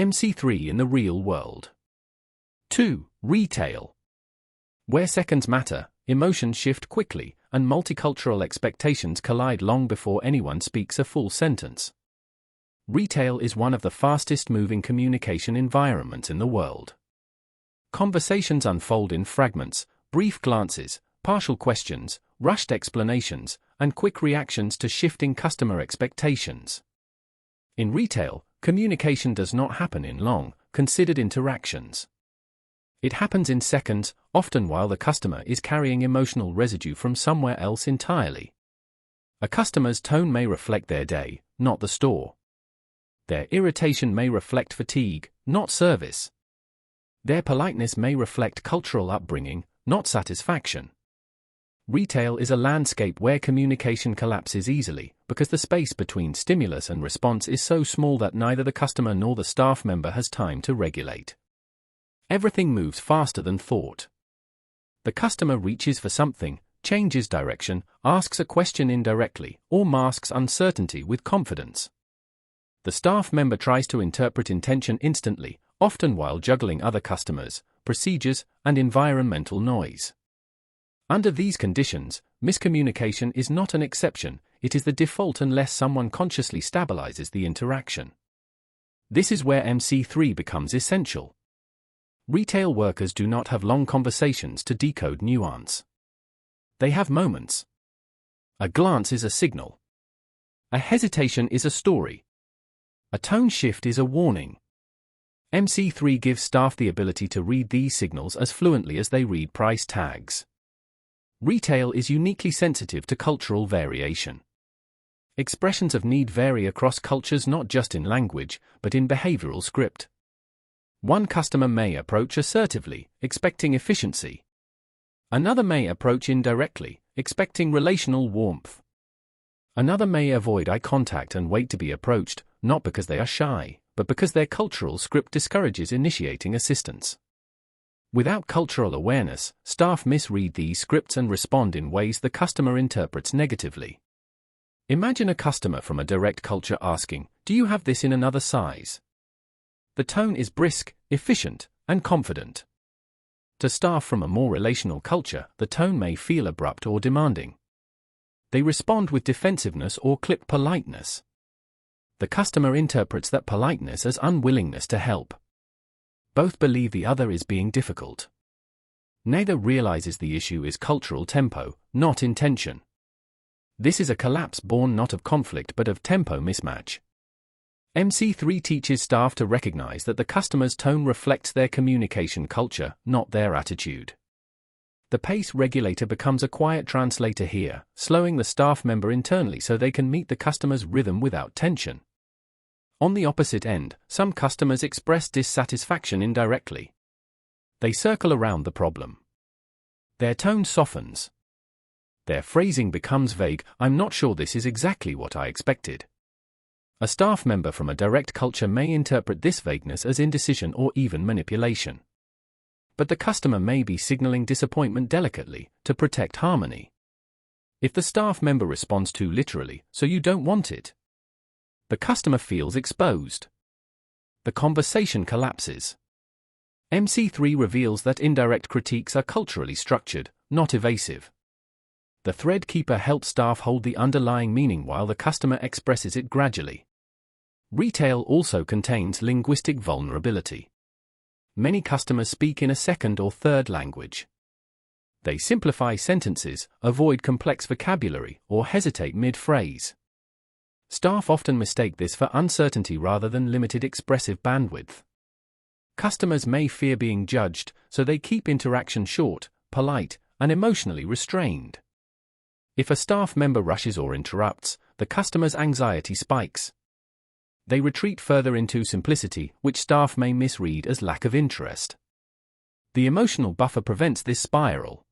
MC3 in the real world. 2. Retail. Where seconds matter, emotions shift quickly, and multicultural expectations collide long before anyone speaks a full sentence. Retail is one of the fastest-moving communication environments in the world. Conversations unfold in fragments, brief glances, partial questions, rushed explanations, and quick reactions to shifting customer expectations. In retail, communication does not happen in long, considered interactions. It happens in seconds, often while the customer is carrying emotional residue from somewhere else entirely. A customer's tone may reflect their day, not the store. Their irritation may reflect fatigue, not service. Their politeness may reflect cultural upbringing, not satisfaction. Retail is a landscape where communication collapses easily, because the space between stimulus and response is so small that neither the customer nor the staff member has time to regulate. Everything moves faster than thought. The customer reaches for something, changes direction, asks a question indirectly, or masks uncertainty with confidence. The staff member tries to interpret intention instantly, often while juggling other customers, procedures, and environmental noise. Under these conditions, miscommunication is not an exception, it is the default unless someone consciously stabilizes the interaction. This is where MC3 becomes essential. Retail workers do not have long conversations to decode nuance. They have moments. A glance is a signal. A hesitation is a story. A tone shift is a warning. MC3 gives staff the ability to read these signals as fluently as they read price tags. Retail is uniquely sensitive to cultural variation. Expressions of need vary across cultures not just in language, but in behavioral script. One customer may approach assertively, expecting efficiency. Another may approach indirectly, expecting relational warmth. Another may avoid eye contact and wait to be approached, not because they are shy, but because their cultural script discourages initiating assistance. Without cultural awareness, staff misread these scripts and respond in ways the customer interprets negatively. Imagine a customer from a direct culture asking, "Do you have this in another size?" The tone is brisk, efficient, and confident. To staff from a more relational culture, the tone may feel abrupt or demanding. They respond with defensiveness or clipped politeness. The customer interprets that politeness as unwillingness to help. Both believe the other is being difficult. Neither realizes the issue is cultural tempo, not intention. This is a collapse born not of conflict but of tempo mismatch. MC3 teaches staff to recognize that the customer's tone reflects their communication culture, not their attitude. The pace regulator becomes a quiet translator here, slowing the staff member internally so they can meet the customer's rhythm without tension. On the opposite end, some customers express dissatisfaction indirectly. They circle around the problem. Their tone softens. Their phrasing becomes vague, "I'm not sure this is exactly what I expected." A staff member from a direct culture may interpret this vagueness as indecision or even manipulation. But the customer may be signaling disappointment delicately, to protect harmony. If the staff member responds too literally, "So you don't want it," the customer feels exposed. The conversation collapses. MC3 reveals that indirect critiques are culturally structured, not evasive. The thread keeper helps staff hold the underlying meaning while the customer expresses it gradually. Retail also contains linguistic vulnerability. Many customers speak in a second or third language. They simplify sentences, avoid complex vocabulary, or hesitate mid-phrase. Staff often mistake this for uncertainty rather than limited expressive bandwidth. Customers may fear being judged, so they keep interaction short, polite, and emotionally restrained. If a staff member rushes or interrupts, the customer's anxiety spikes. They retreat further into simplicity, which staff may misread as lack of interest. The emotional buffer prevents this spiral.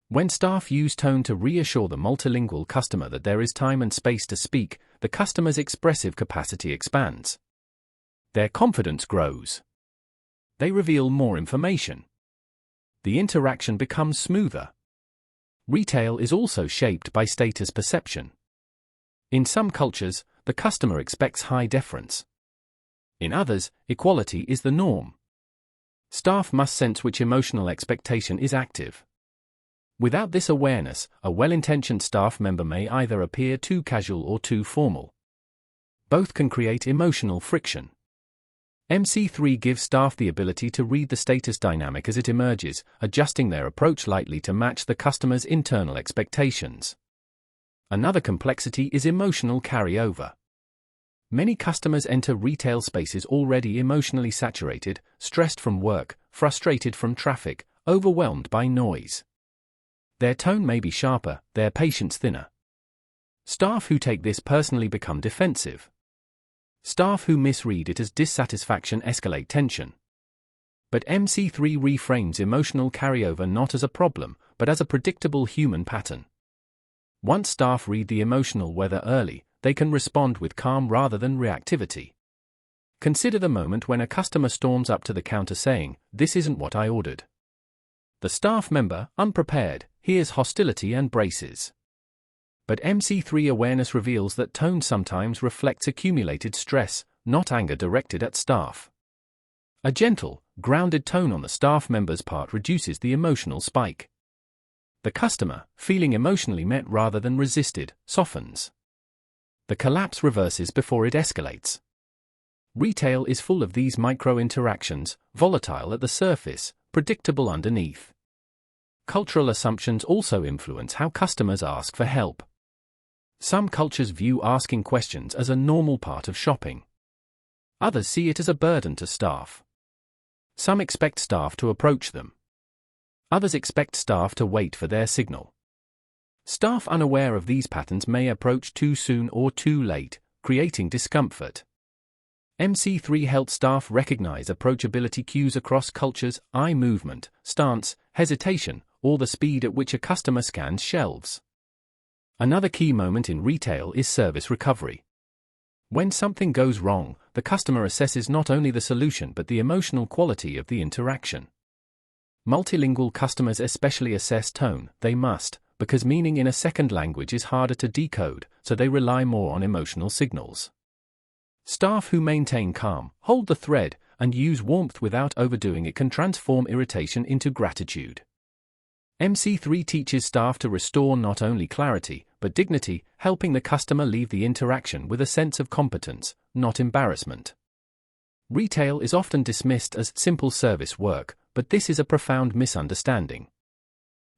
When staff use tone to reassure the multilingual customer that there is time and space to speak, the customer's expressive capacity expands. Their confidence grows. They reveal more information. The interaction becomes smoother. Retail is also shaped by status perception. In some cultures, the customer expects high deference. In others, equality is the norm. Staff must sense which emotional expectation is active. Without this awareness, a well-intentioned staff member may either appear too casual or too formal. Both can create emotional friction. MC3 gives staff the ability to read the status dynamic as it emerges, adjusting their approach lightly to match the customer's internal expectations. Another complexity is emotional carryover. Many customers enter retail spaces already emotionally saturated, stressed from work, frustrated from traffic, overwhelmed by noise. Their tone may be sharper, their patience thinner. Staff who take this personally become defensive. Staff who misread it as dissatisfaction escalate tension. But MC3 reframes emotional carryover not as a problem, but as a predictable human pattern. Once staff read the emotional weather early, they can respond with calm rather than reactivity. Consider the moment when a customer storms up to the counter saying, "This isn't what I ordered." The staff member, unprepared, hears hostility and braces. But MC3 awareness reveals that tone sometimes reflects accumulated stress, not anger directed at staff. A gentle, grounded tone on the staff member's part reduces the emotional spike. The customer, feeling emotionally met rather than resisted, softens. The collapse reverses before it escalates. Retail is full of these micro-interactions, volatile at the surface, predictable underneath. Cultural assumptions also influence how customers ask for help. Some cultures view asking questions as a normal part of shopping. Others see it as a burden to staff. Some expect staff to approach them. Others expect staff to wait for their signal. Staff unaware of these patterns may approach too soon or too late, creating discomfort. MC3 helps staff recognize approachability cues across cultures: eye movement, stance, hesitation, or the speed at which a customer scans shelves. Another key moment in retail is service recovery. When something goes wrong, the customer assesses not only the solution but the emotional quality of the interaction. Multilingual customers especially assess tone. They must, because meaning in a second language is harder to decode, so they rely more on emotional signals. Staff who maintain calm, hold the thread, and use warmth without overdoing it can transform irritation into gratitude. MC3 teaches staff to restore not only clarity, but dignity, helping the customer leave the interaction with a sense of competence, not embarrassment. Retail is often dismissed as simple service work, but this is a profound misunderstanding.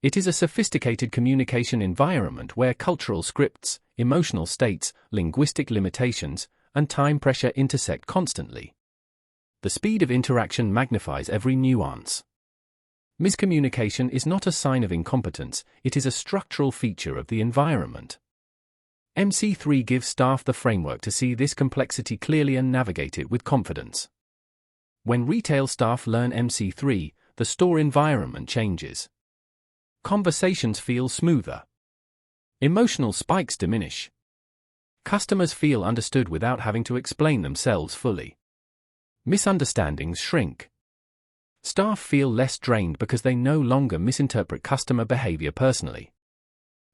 It is a sophisticated communication environment where cultural scripts, emotional states, linguistic limitations, and time pressure intersect constantly. The speed of interaction magnifies every nuance. Miscommunication is not a sign of incompetence, it is a structural feature of the environment. MC3 gives staff the framework to see this complexity clearly and navigate it with confidence. When retail staff learn MC3, the store environment changes. Conversations feel smoother. Emotional spikes diminish. Customers feel understood without having to explain themselves fully. Misunderstandings shrink. Staff feel less drained because they no longer misinterpret customer behavior personally.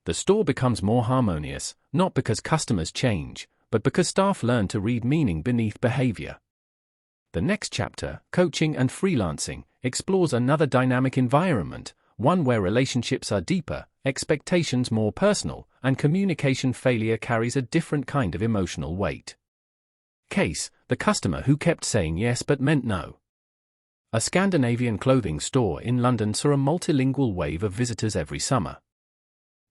The store becomes more harmonious, not because customers change, but because staff learn to read meaning beneath behavior. The next chapter, Coaching and Freelancing, explores another dynamic environment, one where relationships are deeper, expectations more personal, and communication failure carries a different kind of emotional weight. Case: the customer who kept saying yes but meant no. A Scandinavian clothing store in London saw a multilingual wave of visitors every summer.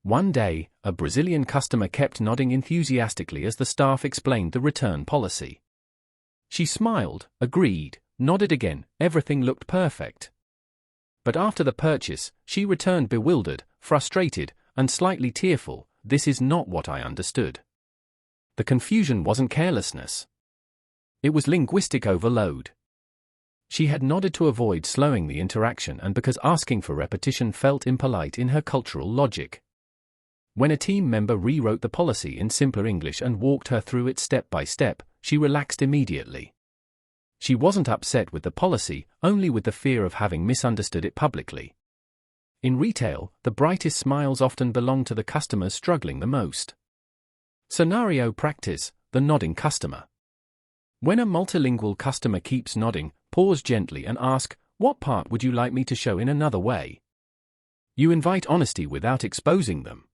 One day, a Brazilian customer kept nodding enthusiastically as the staff explained the return policy. She smiled, agreed, nodded again, everything looked perfect. But after the purchase, she returned bewildered, frustrated, and slightly tearful. "This is not what I understood." The confusion wasn't carelessness. It was linguistic overload. She had nodded to avoid slowing the interaction and because asking for repetition felt impolite in her cultural logic. When a team member rewrote the policy in simpler English and walked her through it step by step, she relaxed immediately. She wasn't upset with the policy, only with the fear of having misunderstood it publicly. In retail, the brightest smiles often belong to the customers struggling the most. Scenario practice: the nodding customer. When a multilingual customer keeps nodding, pause gently and ask, "What part would you like me to show in another way?" You invite honesty without exposing them.